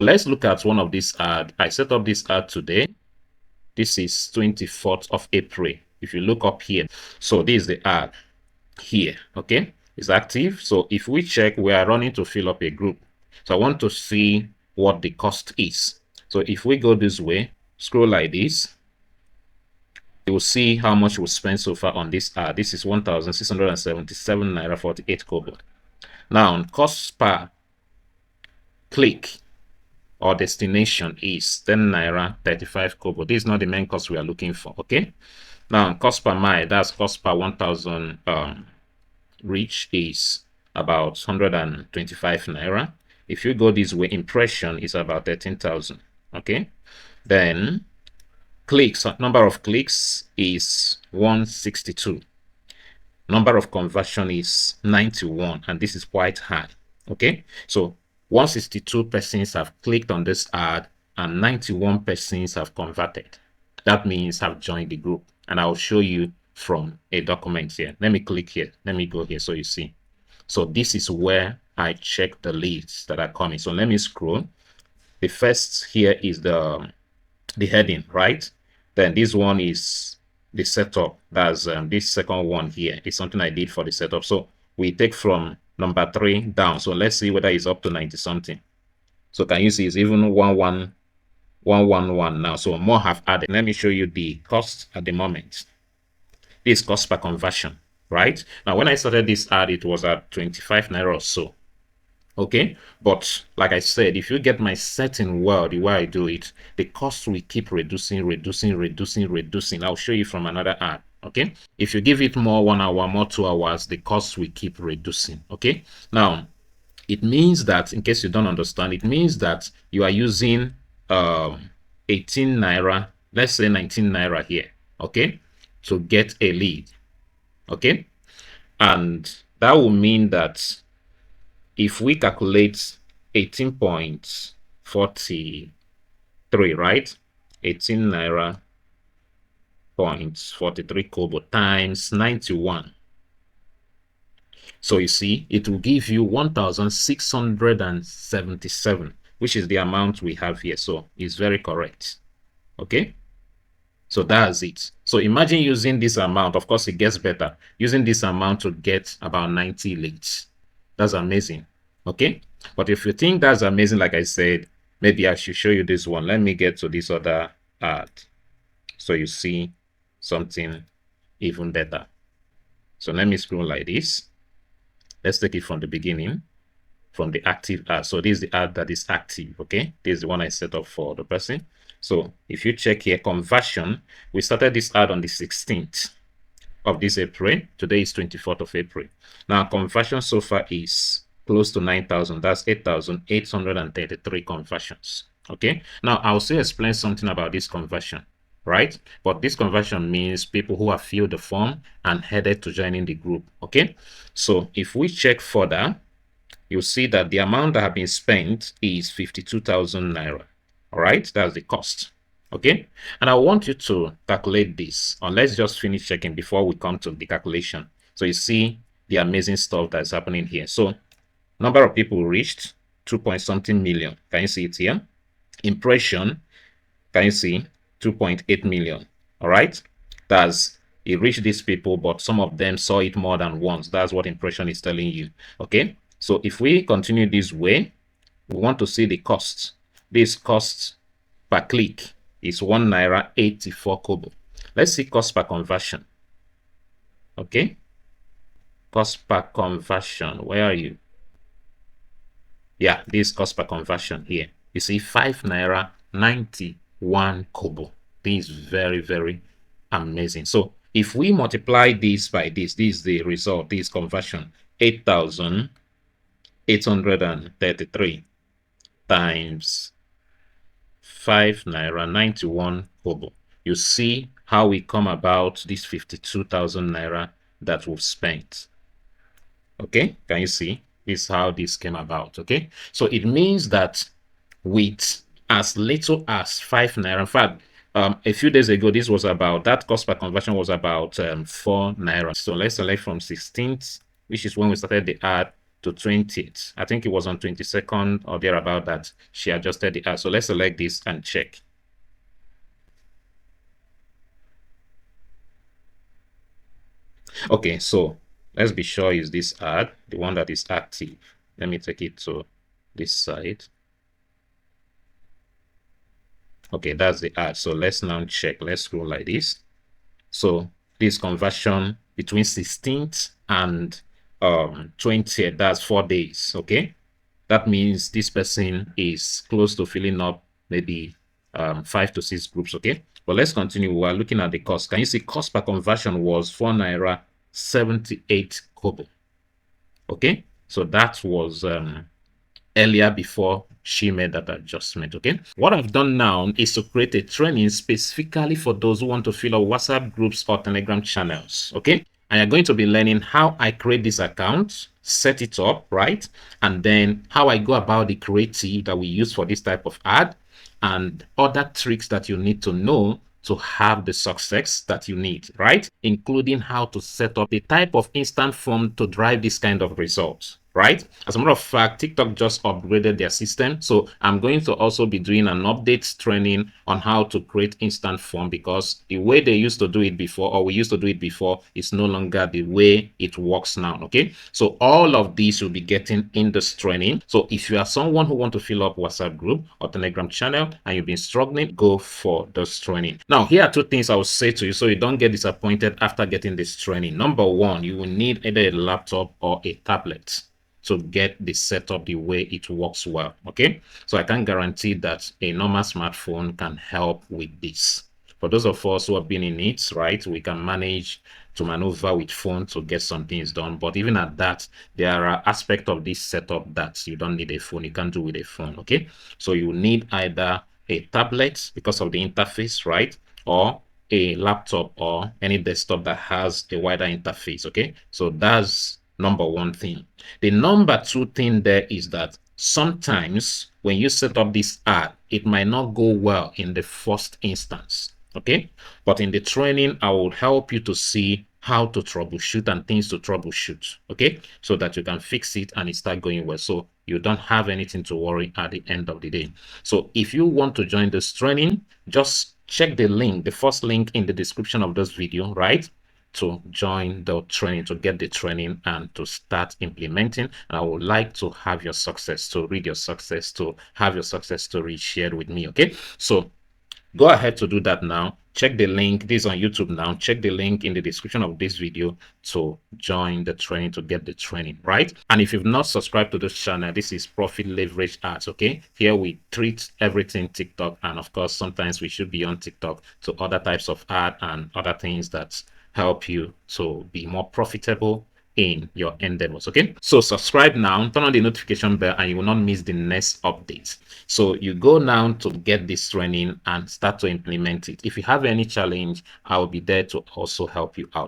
Let's look at one of these ads. I set up this ad today. This is 24th of April. If you look up here, so this is the ad here. Okay, it's active. So if we check, we are running to fill up a group. So I want to see what the cost is. So if we go this way, scroll like this, you will see how much we spent so far on this ad. This is 1,677 naira 48 kobo. Now, cost per click or destination is 10 naira 35 kobo. This is not the main cost we are looking for. Okay, now cost per mile, that's cost per 1,000 reach, is about 125 naira. If you go this way, impression is about 13,000. Okay, then clicks, number of clicks is 162. Number of conversion is 91, and this is quite high. Okay, so 162 persons have clicked on this ad and 91 persons have converted. That means have joined the group, and I'll show you from a document here. Let me click here. Let me go here so you see. So this is where I check the leads that are coming. So let me scroll. The first here is the heading, right? Then this one is the setup. That's this second one here is something I did for the setup. So we take from number 3 down. So let's see whether it's up to 90 something. So can you see it's even 111 now. So more have added. Let me show you the cost at the moment. This cost per conversion, right? Now when I started this ad, it was at 25 naira or so. Okay, but like I said, if you get my setting well, the way I do it, the cost will keep reducing. I'll show you from another ad. Okay, if you give it more 1 hour, more 2 hours, the cost will keep reducing. Okay, now it means that, in case you don't understand, it means that you are using 18 naira, let's say 19 naira here, okay, to get a lead. Okay, and that will mean that if we calculate 18.43, right? 18 naira 0.43 kobo times 91. So you see, it will give you 1,677, which is the amount we have here. So it's very correct. Okay. So that's it. So imagine using this amount. Of course, it gets better. Using this amount to get about 90 leads. That's amazing. Okay, but if you think that's amazing, like I said, maybe I should show you this one. Let me get to this other ad so you see something even better. So let me scroll like this. Let's take it from the beginning, from the active ad. So this is the ad that is active. Okay, this is the one I set up for the person. So if you check here, conversion, we started this ad on the 16th of this April. Today is 24th of April. Now conversion so far is close to 9,000. That's 8,833 conversions. Okay, now I'll still explain something about this conversion, right? But this conversion means people who have filled the form and headed to joining the group. Okay, so if we check further, you'll see that the amount that have been spent is 52,000 naira. All right, that's the cost. Okay, and I want you to calculate this, or let's just finish checking before we come to the calculation. So you see the amazing stuff that's happening here. So number of people reached 2 million. Can you see it here? Impression, can you see 2.8 million? All right, that's it reached these people, but some of them saw it more than once. That's what impression is telling you. Okay, so if we continue this way, we want to see the cost. This cost per click is 1 naira 84 kobo. Let's see cost per conversion. Okay, cost per conversion, where are you? Yeah, this cost per conversion here. You see 5 naira 91 kobo. This is very, very amazing. So if we multiply this by this is the result. This conversion 8,833 times 5 naira 91 kobo. You see how we come about this 52,000 naira that we've spent. Okay, can you see? This is how this came about. Okay, so it means that with as little as 5 naira, in fact, a few days ago, this was about, that cost per conversion was about 4 naira. So let's select from 16th, which is when we started the ad, to 20th. I think it was on 22nd or thereabout that she adjusted the ad. So let's select this and check. Okay, so let's be sure is this ad, the one that is active. Let me take it to this side. Okay, that's the ad. So let's now check. Let's scroll like this. So this conversion between 16th and 20th, that's 4 days. Okay, that means this person is close to filling up maybe 5 to 6 groups. Okay, but let's continue. We are looking at the cost. Can you see cost per conversion was 4 naira 78 kobo? Okay, so that was earlier before she made that adjustment. Okay, what I've done now is to create a training specifically for those who want to fill up WhatsApp groups or Telegram channels. Okay, and you're going to be learning how I create this account, set it up, right, and then how I go about the creative that we use for this type of ad, and other tricks that you need to know to have the success that you need, right? Including how to set up the type of instant form to drive this kind of results, right? As a matter of fact, TikTok just upgraded their system. So I'm going to also be doing an update training on how to create instant form, because the way they used to do it before, or we used to do it before, is no longer the way it works now. Okay, so all of these you'll be getting in this training. So if you are someone who want to fill up WhatsApp group or Telegram channel and you've been struggling, go for this training. Now, here are 2 things I will say to you so you don't get disappointed after getting this training. Number 1, you will need either a laptop or a tablet to get the setup the way it works well. Okay, so I can guarantee that a normal smartphone can help with this. For those of us who have been in it, right, we can manage to maneuver with phone to get some things done. But even at that, there are aspects of this setup that you don't need a phone. You can't do with a phone. Okay, so you need either a tablet because of the interface, right, or a laptop or any desktop that has a wider interface. Okay, so that's number 1 thing. The number 2 thing there is that sometimes when you set up this ad, it might not go well in the first instance. Okay, but in the training, I will help you to see how to troubleshoot and things to troubleshoot. Okay, so that you can fix it and it start going well, so you don't have anything to worry at the end of the day. So if you want to join this training, just check the link, the first link in the description of this video, right, to join the training, to get the training and to start implementing. And I would like to have your success, to read your success, to have your success story shared with me. Okay, so go ahead to do that now. Check the link. This is on YouTube now. Check the link in the description of this video to join the training, to get the training, right? And if you've not subscribed to this channel, this is Profit Leverage Ads. Okay, here we treat everything TikTok, and of course sometimes we should be on TikTok to other types of ad and other things that help you to be more profitable in your endeavors. Okay, so subscribe now, turn on the notification bell, and you will not miss the next update. So you go now to get this training and start to implement it. If you have any challenge, I will be there to also help you out.